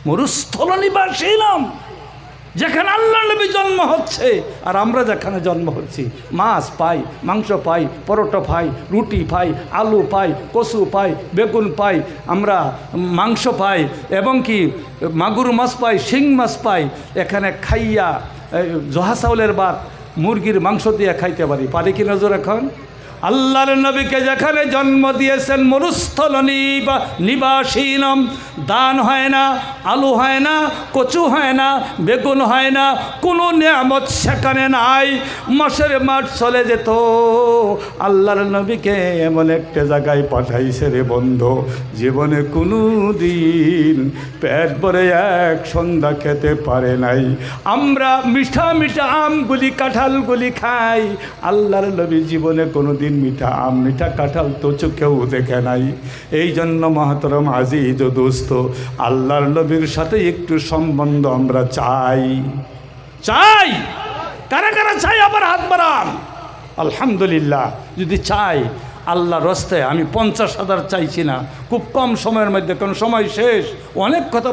মরুস্থল নিবাসী নাম, যেখানে আল্লাহ নবী জন্ম হচ্ছে আর আমরা যেখানে জন্ম হচ্ছি। মাছ পাই, মাংস পাই, পরোটা পাই, রুটি পাই, আলু পাই, কচু পাই, বেগুন পাই, আমরা মাংস পাই এবং কি মাগুর মাছ পাই, শিং মাছ পাই। এখানে খাইয়া জহা চাউলের ভাত, মুরগির মাংস দিয়ে খাইতে পারি কি নজর? এখন আল্লাহর নবীকে যেখানে জন্ম দিয়েছেন মরুস্থল নিবাসীনম, দান হয় না, আলু হয় না, কচু হয় না, বেগুন হয় না, কোনো নিয়ামত সেখানে নাই। মাসের মাঠ চলে যেত। আল্লাহর নবীকে এমন একটা জায়গায় পাঠাইছে রে বন্ধু, জীবনে কোনো দিন পেট ভরে এক সন্ধ্যা খেতে পারে নাই। আমরা মিঠা মিঠা আমগুলি, কাঁঠালগুলি খাই, আল্লাহর নবী জীবনে কোনো দিন মিঠা আম, মিঠা কাঁঠাল তো চোখেও দেখে নাই। এই জন্য মহতরম আজিজ ও দোস্ত, আল্লাহর নবীর সাথে একটু সম্বন্ধ আমরা চাই। চাই? কারা কারা চাই? আবার হাত বাড়ান। আলহামদুলিল্লাহ। যদি চাই আল্লাহর রাস্তায়, আমি 50,000 চাইছি না, খুব কম সময়ের মধ্যে, কারণ সময় শেষ। অনেক কথা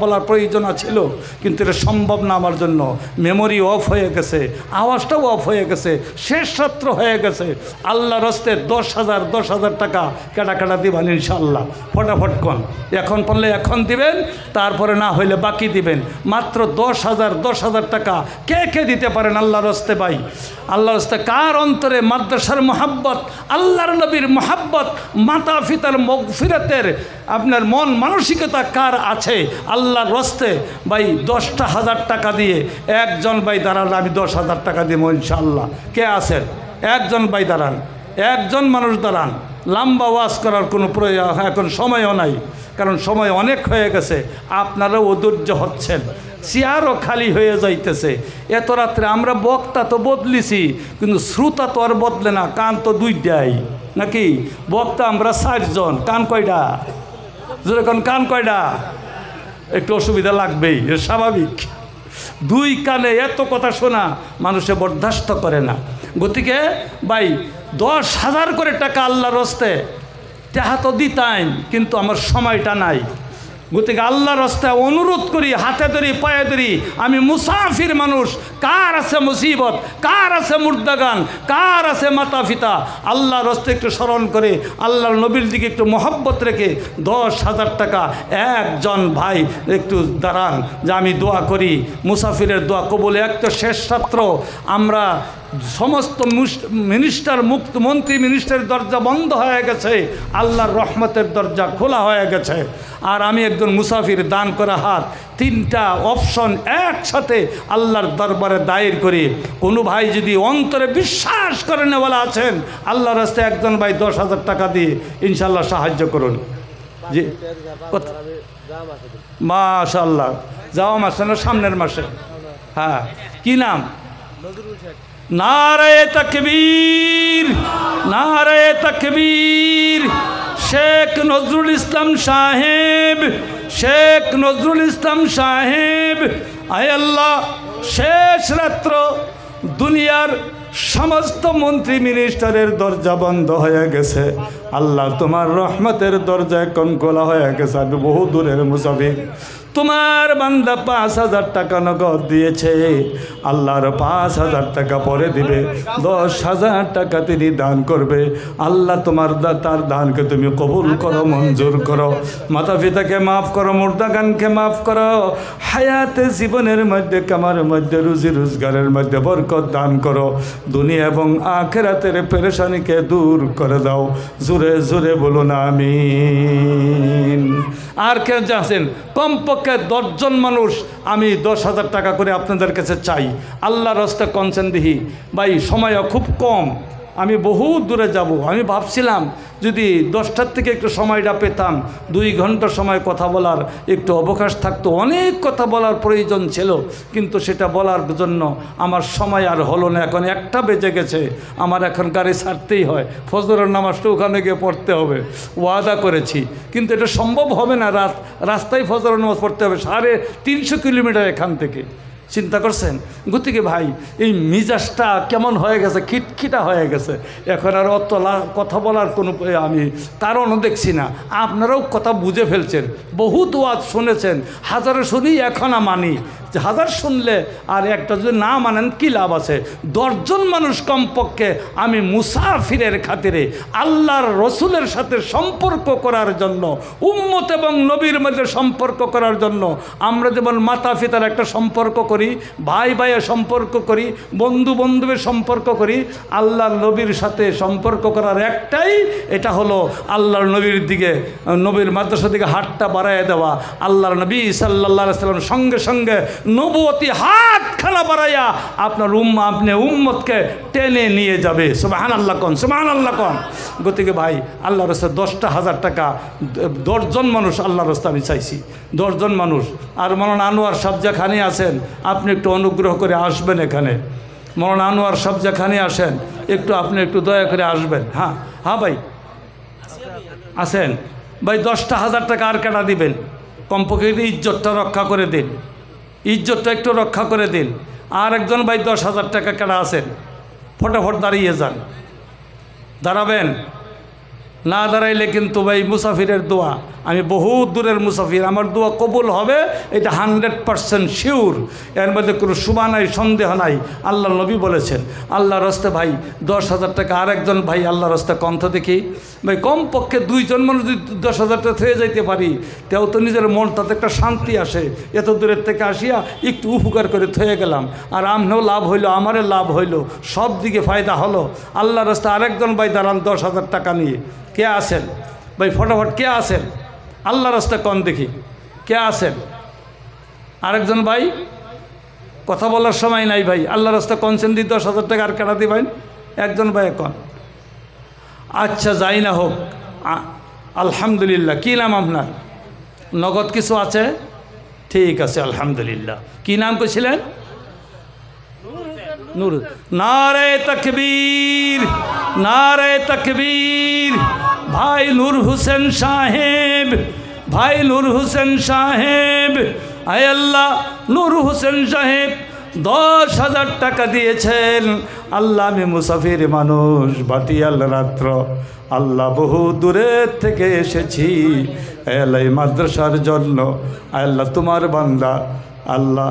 বলার প্রয়োজন ছিল, কিন্তু এটা সম্ভব না আমার জন্য। মেমোরি অফ হয়ে গেছে, আওয়াজটাও অফ হয়ে গেছে, শেষ রাত্র হয়ে গেছে। আল্লাহর রাস্তায় 10,000 টাকা কেটা কেটা দিবেন ইনশাআল্লাহ। ফটাফট কন, এখন পারলে এখন দিবেন, তারপরে না হইলে বাকি দিবেন। মাত্র 10,000 টাকা কে কে দিতে পারেন আল্লাহর রাস্তায়? ভাই, আল্লাহর রাস্তায় কার অন্তরে মাদ্রাসার মোহাব্বত, আল্লাহর নবীর মোহাব্বত, মাতা পিতার মগফিরাতের আপনার মন মানসিকতা কার আছে আল্লাহর রস্তে ভাই 10,000 টাকা দিয়ে একজন ভাই দাঁড়ান, আমি 10,000 টাকা দিব ইনশাআল্লাহ। কে আছেন? একজন ভাই দাঁড়ান, একজন মানুষ দাঁড়ান। লম্বা ওয়াজ করার কোনো প্রয়োজন এখন সময়ও নাই, কারণ সময় অনেক হয়ে গেছে, আপনারাও অধৈর্য হচ্ছেন, চেয়ারও খালি হয়ে যাইতেছে। এত রাত্রে আমরা বক্তা তো বদলিছি, কিন্তু শ্রোতা তো আর বদলে না, কান তো দুইটাই নাকি? বক্তা আমরা 4 জন, কান কয়টা? যেরকম কান কয়টা? একটু অসুবিধা লাগবেই, স্বাভাবিক। 2 কানে এত কথা শোনা মানুষে বরদাস্ত করে না। গতিকে ভাই 10,000 করে টাকা আল্লাহর হস্তে টাকা তো দিতাম, কিন্তু আমার সময়টা নাই। গতিকে আল্লাহর রাস্তায় অনুরোধ করি, হাতে ধরি, পায়ে ধরি, আমি মুসাফির মানুষ। কার আছে মুসিবত, কার আছে মুর্দাগান, কার আছে মাতা পিতা, আল্লাহর রাস্তায় একটু স্মরণ করে আল্লাহর নবীর দিকে একটু মহব্বত রেখে 10,000 টাকা একজন ভাই একটু দাঁড়ান, যে আমি দোয়া করি, মুসাফিরের দোয়া কবুলে। এক তো শেষ ছাত্র, আমরা সমস্ত মিনিস্টার মুক্ত, মন্ত্রী মিনিস্টারের দরজা বন্ধ হয়ে গেছে, আল্লাহর রহমতের দরজা খোলা হয়ে গেছে। আর আমি একজন মুসাফির, দান করা হাত, 3টা অপশন একসাথে আল্লাহর দরবারে দায়ের করি। কোনো ভাই যদি অন্তরে বিশ্বাস করে নেওয়ালা আছেন, আল্লাহর রাস্তায় একজন ভাই 10,000 টাকা দিয়ে ইনশাল্লাহ সাহায্য করুন। জি মাশাআল্লাহ, যাওয়া মাসে না সামনের মাসে? হ্যাঁ, কি নাম? নারে তাকবীর, নারে তাকবীর। শেখ নজরুল ইসলাম সাহেব, শেখ নজরুল ইসলাম সাহেব। আয় আল্লাহ, শেষ রাত্র দুনিয়ার সমস্ত মন্ত্রী মিনিস্টারের দরজা বন্ধ হয়ে গেছে, আল্লাহ তোমার রহমতের দরজা এখন খোলা হয়ে গেছে। আমি বহু দূরের মুসাফির, তোমার বান্দা 5,000 টাকা নগদ দিয়েছে, আল্লাহর 5,000 টাকা পরে দিবে, 10,000 টাকা তিনি দান করবে। আল্লাহ তোমার তার দানকে তুমি কবুল করো, মঞ্জুর করো। মাতা পিতাকে মাফ করো, মুর্দাগানকে মাফ করো। হায়াতে জীবনের মধ্যে, কামার মধ্যে, রুজি রোজগারের মধ্যে বরকত দান করো। দুনিয়া এবং আখিরাতের পেরেশানিকে দূর করে দাও। জোরে জোরে বলুন আমিন। আর কে আছেন? কমপক্ষে 10 জন মানুষ আমি 10,000 টাকা করে আপনাদের কাছে চাই। আল্লাহর রাস্তায় কনসেন দিহি ভাই, সময়ও খুব কম, আমি বহু দূরে যাব। আমি ভাবছিলাম যদি 10টার থেকে একটু সময়টা পেতাম, 2 ঘন্টা সময় কথা বলার একটু অবকাশ থাকতো। অনেক কথা বলার প্রয়োজন ছিল, কিন্তু সেটা বলার জন্য আমার সময় আর হলো না। এখন 1টা বেজে গেছে, আমার এখন গাড়ি ছাড়তেই হয়, ফজরের নামাজটা ওখানে গিয়ে পড়তে হবে, ওয়াদা করেছি, কিন্তু এটা সম্ভব হবে না। রাস্তায় ফজরের নামাজ পড়তে হবে, 350 কিলোমিটার এখান থেকে। চিন্তা করছেন? গতিকে ভাই এই মিজাজটা কেমন হয়ে গেছে, খিটখিটা হয়ে গেছে। এখন আর অত কথা বলার কোনো আমি কারণও দেখছি না। আপনারাও কথা বুঝে ফেলছেন, বহুত ওয়াজ শুনেছেন, হাজারে শুনি এখনও মানি। 1000 শুনলে আর একটা যদি না মানেন কী লাভ আছে? 10 জন মানুষ কমপক্ষে আমি মুসাফিরের খাতিরে আল্লাহর রসুলের সাথে সম্পর্ক করার জন্য, উম্মত এবং নবীর মধ্যে সম্পর্ক করার জন্য, আমরা যেমন মাতা পিতার একটা সম্পর্ক করি, ভাই ভাইয়ের সম্পর্ক করি, বন্ধু বান্ধবের সম্পর্ক করি, আল্লাহর নবীর সাথে সম্পর্ক করার একটাই, এটা হলো আল্লাহর নবীর দিকে, নবীর মাদ্রাসা দিকে হাতটা বাড়াইয়া দেওয়া। আল্লাহর নবী সাল্লাল্লাহু আলাইহি ওয়াসাল্লাম সঙ্গে সঙ্গে নবুয়তি হাতখানা বাড়াইয়া আপনার আপনি উম্মতকে টেনে নিয়ে যাবে। সুবহানাল্লাহ কোন, সুবহানাল্লাহ কোন। গতিকে ভাই আল্লাহর রাস্তায় 10,000 টাকা 10 জন মানুষ আল্লাহর রাস্তায় আমি চাইছি, 10 জন মানুষ। আর মৌলানা আনোয়ার সাহেব যেখানে আছেন, আপনি একটু অনুগ্রহ করে আসবেন এখানে। মৌলানা আনোয়ার সাহেব যেখানে আসেন, আপনি একটু দয়া করে আসবেন। হ্যাঁ হ্যাঁ ভাই আছেন ভাই, 10,000 টাকা আর কেনা দিবেন, কমপক্ষে ইজ্জতটা রক্ষা করে দিন, ইজ্জতটা একটু রক্ষা করে দিন। আর একজন ভাই 10,000 টাকা কেনা আছেন, ফটাফট দাঁড়িয়ে যান। দাঁড়াবেন? না দাঁড়াইলে কিন্তু ভাই মুসাফিরের দোয়া, আমি বহুত দূরের মুসাফির, আমার দোয়া কবুল হবে এটা 100% শিওর, এর মধ্যে কোনো সুবা নাই, সন্দেহ নাই। আল্লাহ নবী বলেছেন আল্লাহর রাস্তায় ভাই 10,000 টাকা, আরেকজন ভাই আল্লাহর রাস্তায় কণ্ঠ দেখি ভাই কমপক্ষে 2 জন মানুষ যদি 10,000 টাকা থেকে যাইতে পারি, তেও তো নিজের মনটাতে একটা শান্তি আসে। এত দূরের থেকে আসিয়া একটু উপকার করে থয়ে গেলাম, আর আমনেও লাভ হইল, আমারও লাভ হইল, সব দিকে ফায়দা হলো। আল্লাহর রাস্তায় আরেকজন ভাই দাঁড়ান 10,000 টাকা নিয়ে, কে আছেন ভাই? ফটাফট কে আছেন? আল্লাহ রাস্তায় কন দেখি, কে আছেন? আরেকজন ভাই, কথা বলার সময় নাই ভাই, আল্লাহ রাস্তায় কনছেন দি 10,000 টাকা আর কেনা দিবেন? একজন ভাই কন। আচ্ছা যাই না হোক, আলহামদুলিল্লাহ। কী নাম আপনার? নগদ কিছু আছে? ঠিক আছে আলহামদুলিল্লাহ। কি নাম কইছিলেন? নূর। নারে তাকবীর, নারে তাকবীর। ভাই নূর হোসেন সাহেব, ভাই নূর হোসেন সাহেব, আয় আল্লাহ, নূর হোসেন সাহেব 10,000 টাকা দিয়েছেন। আল্লাহ আমি মুসাফির মানুষ, বাতিয়াল রাত্র, আল্লাহ বহু দূরের থেকে এসেছি আল্লাহ এই মাদ্রাসার জন্য। আল্লাহ তোমার বান্দা আল্লাহ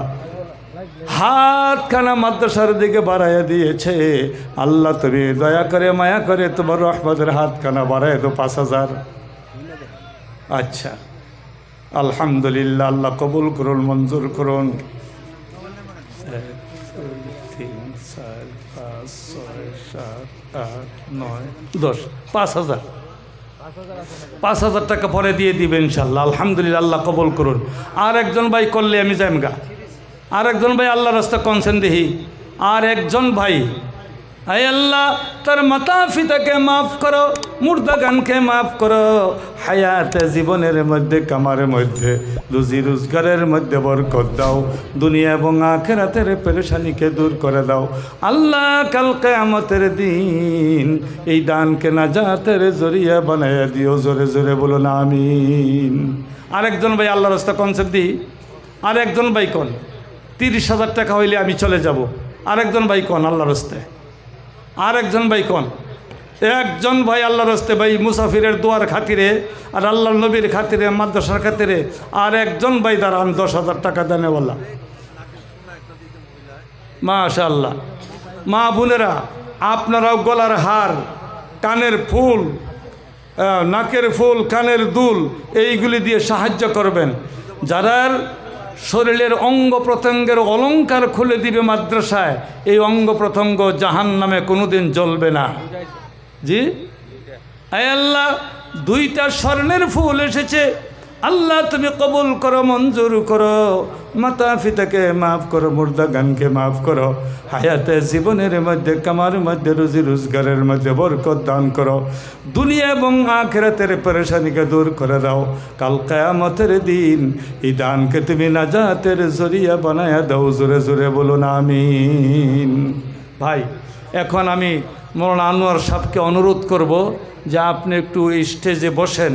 হাতখানা মাদ্রাসার দিকে বাড়াইয়া দিয়েছে। আল্লাহ তুমি দয়া করে মায়া করে তোমার রহমতের হাতখানা বাড়াই দো 5,000। আচ্ছা আলহামদুলিল্লাহ, আল্লাহ কবুল করুন, মঞ্জুর করুন। 1 2 3 4 5 6 7 8 9 10, 5,000। 5,000 টাকা পরে দিয়ে দিবেন ইনশাল্লাহ। আলহামদুলিল্লাহ, আল্লাহ কবুল করুন। আর একজন ভাই করলে আমি যাইমগা। আর একজন ভাই আল্লাহ রাস্তা কনছেন দেখি। আর একজন ভাই, আয় আল্লাহ তার মাতা পিতাকে মাফ করো, মুর্দাগানকে মাফ করো, হায়াতে জীবনের মধ্যে কামারের মধ্যে রুজি রোজগারের মধ্যে বরকত দাও, দুনিয়া এবং আখিরাতের পেরেশানিকে দূর করে দাও। আল্লাহ কাল কিয়ামতের দিন এই দানকে নাজাতের জরিয়া বানাইয়া দিও। জোরে জোরে বলুন আমিন। আরেকজন ভাই আল্লাহ রাস্তা কনছেন দিই। আরেকজন ভাই কন 30,000 টাকা হইলে আমি চলে যাব। আরেকজন ভাই কন আল্লাহ রাস্তায়। আরেকজন ভাই কন। একজন ভাই আল্লাহ রাস্তে ভাই মুসাফিরের দোয়ার খাতিরে আর আল্লাহ নবীর খাতিরে, মাদ্রাসার খাতিরে। আর একজন ভাই দাঁড়ান 10,000 টাকা দেনেওয়ালা। মাশাআল্লাহ। মা বোনেরা, আপনারাও গলার হার, কানের ফুল, নাকের ফুল, কানের দুল এইগুলি দিয়ে সাহায্য করবেন। যারার শরীরের অঙ্গ প্রত্যঙ্গের অলংকার খুলে দিবে মাদ্রাসায়, এই অঙ্গ প্রত্যঙ্গ জাহান্নামে কোনোদিন জ্বলবে না। জি আয় আল্লাহ, 2টা স্বর্ণের ফুল এসেছে। আল্লাহ তুমি কবুল করো, মঞ্জুর করো। মাতা পিতাকে মাফ করো, মুর্দাগানকে মাফ করো, হায়াতে জীবনের মধ্যে কামার মধ্যে রুজি রোজগারের মধ্যে বরকত দান করো, দুনিয়া এবং আখিরাতের পেরেশানিকে দূর করে দাও। কাল কিয়ামতের দিন এই দানকে তুমি নাজাতের জরিয়া বানায়া দাও। জোরে জোরে বলুন আমিন। ভাই এখন আমি মৌলানা আনোয়ার সাহেবকে অনুরোধ করব যে আপনি একটু স্টেজে বসেন,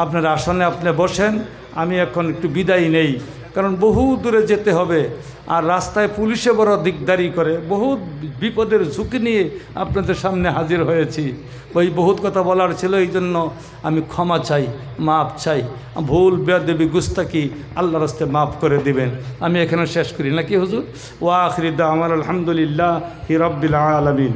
আপনার আসনে আপনি বসেন। আমি এখন একটু বিদায় নেই, কারণ বহু দূরে যেতে হবে, আর রাস্তায় পুলিশে বড় দিকদারি করে। বহুত বিপদের ঝুঁকি নিয়ে আপনাদের সামনে হাজির হয়েছি। ওই বহুত কথা বলার ছিল, এই জন্য আমি ক্ষমা চাই, মাপ চাই। ভুল বেয়াদবি গুস্তাকি আল্লাহ রাস্তায় মাফ করে দিবেন। আমি এখানে শেষ করি নাকি হুজুর? ওয়া আখিরি দাওয়ানা আলহামদুলিল্লাহি রাব্বিল আলামিন।